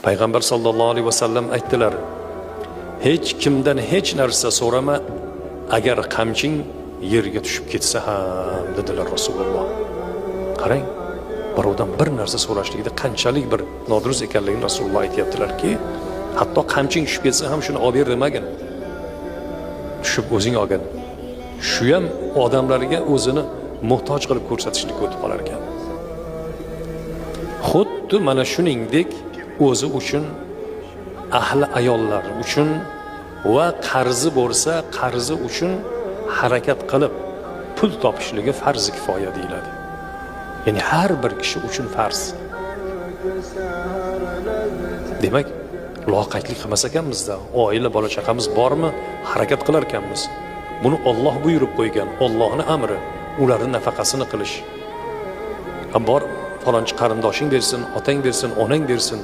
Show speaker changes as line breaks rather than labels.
Payg'ambar sallallohu alayhi vasallam aytdilar: hech kimdan hech narsa so'rama, agar qamching yerga tushib ketsa ham, dedilar Rasululloh. Qarang, birovdan bir narsa so'rashlikda qanchalik bir nodurust ekanligini Rasululloh aytayaptilarki, hatto qamching tushib ketsa ham shuni olib ber demagin. Tushib o'zing olgin. Shu ham odamlarga o'zini muhtoj qilib ko'rsatishlikka o'tib qolar ekan. Xuddi mana shuningdek o'zi uchun, ahli ayollar uchun va qarzi bo'lsa, qarzi uchun harakat qilib pul topishligi farz kifoya deyiladi. Ya'ni har bir kishi uchun farz. Demak, loqaydlik qilmas ekanmizda, oila bola chaqamiz bormi, harakat qilar ekanmiz. Buni Alloh buyurib qo'ygan, Allohning amri, ularning nafaqasini qilish. Bor falonchi qarindoshing bersin, otang bersin, onang bersin.